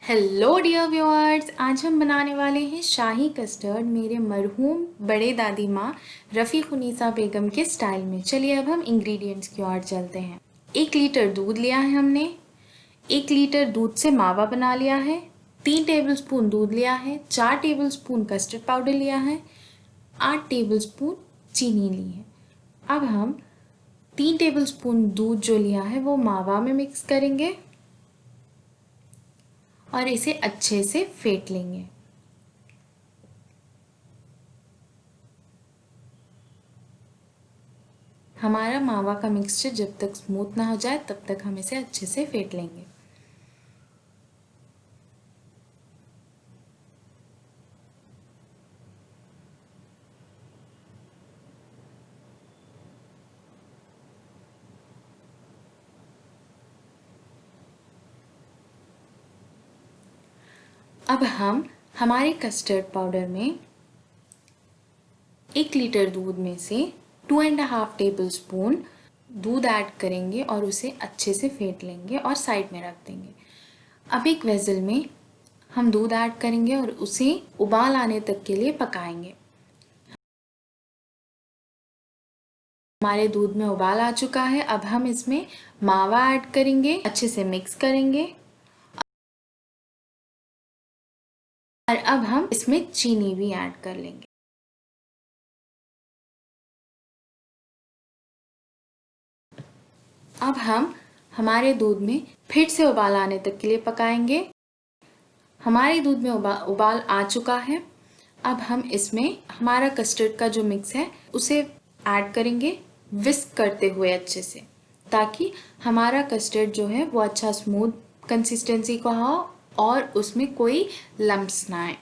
Hello dear viewers, आज हम बनाने वाले हैं शाही कस्टर्ड मेरे मरहूम बड़े दादी माँ रफ़ीकुन्निसा बेगम के स्टाइल में। चलिए अब हम इंग्रेडिएंट्स की ओर चलते हैं। 1 लीटर दूध लिया है हमने। 1 लीटर दूध से मावा बना लिया है। 3 टेबलस्पून दूध लिया है। 4 टेबलस्पून कस्टर्ड पाउडर लिया है। 8 टेबलस्पून चीनी ली है। अब हम 3 टेबलस्पून दूध जो लिया है वो मावा में मिक्स करेंगे और इसे अच्छे से फेंट लेंगे। हमारा मावा का मिक्सचर जब तक स्मूथ ना हो जाए तब तक हम इसे अच्छे से फेंट लेंगे। अब हम हमारे कस्टर्ड पाउडर में 1 लीटर दूध में से 2.5 टेबलस्पून दूध ऐड करेंगे और उसे अच्छे से फेंट लेंगे और साइड में रख देंगे। अब एक वेसल में हम दूध ऐड करेंगे और उसे उबाल आने तक के लिए पकाएंगे। हमारे दूध में उबाल आ चुका है। अब हम इसमें मावा ऐड करेंगे, अच्छे से मिक्स करेंगे और अब हम इसमें चीनी भी ऐड कर लेंगे। अब हम हमारे दूध में फिर से उबाल आने तक के लिए पकाएंगे। हमारे दूध में उबाल आ चुका है। अब हम इसमें हमारा कस्टर्ड का जो मिक्स है उसे ऐड करेंगे, विस्क करते हुए अच्छे से, ताकि हमारा कस्टर्ड जो है वो अच्छा स्मूथ कंसिस्टेंसी का हो और उसमें कोई लम्प्स ना आए।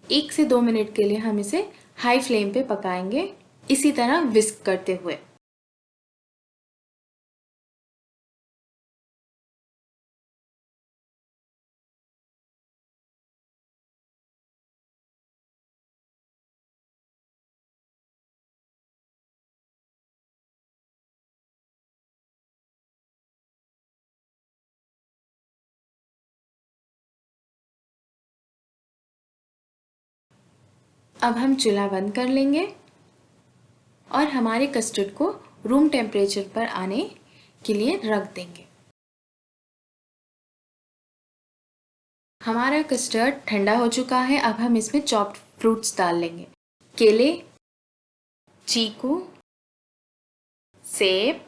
एक से 2 मिनट के लिए हम इसे हाई फ्लेम पे पकाएंगे, इसी तरह विस्क करते हुए। अब हम चूल्हा बंद कर लेंगे और हमारे कस्टर्ड को रूम टेम्परेचर पर आने के लिए रख देंगे। हमारा कस्टर्ड ठंडा हो चुका है। अब हम इसमें चॉप्ड फ्रूट्स डाल लेंगे। केले, चीकू, सेब,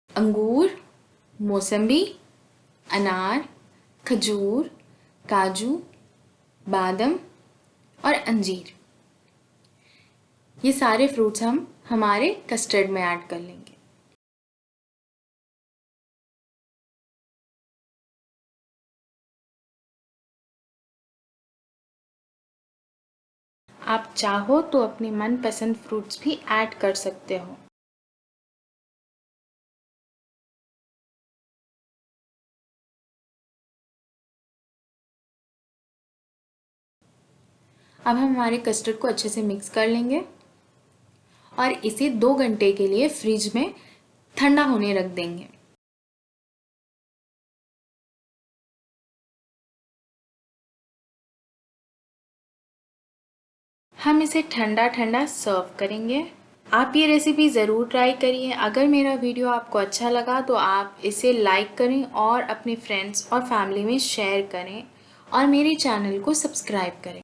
अंगूर, मौसम्बी, अनार, खजूर, काजू, बादाम और अंजीर, ये सारे फ्रूट्स हम हमारे कस्टर्ड में ऐड कर लेंगे। आप चाहो तो अपने मनपसंद फ्रूट्स भी ऐड कर सकते हो। अब हम हमारे कस्टर्ड को अच्छे से मिक्स कर लेंगे और इसे 2 घंटे के लिए फ्रिज में ठंडा होने रख देंगे। हम इसे ठंडा ठंडा सर्व करेंगे। आप ये रेसिपी ज़रूर ट्राई करिए। अगर मेरा वीडियो आपको अच्छा लगा तो आप इसे लाइक करें और अपने फ्रेंड्स और फैमिली में शेयर करें और मेरे चैनल को सब्सक्राइब करें।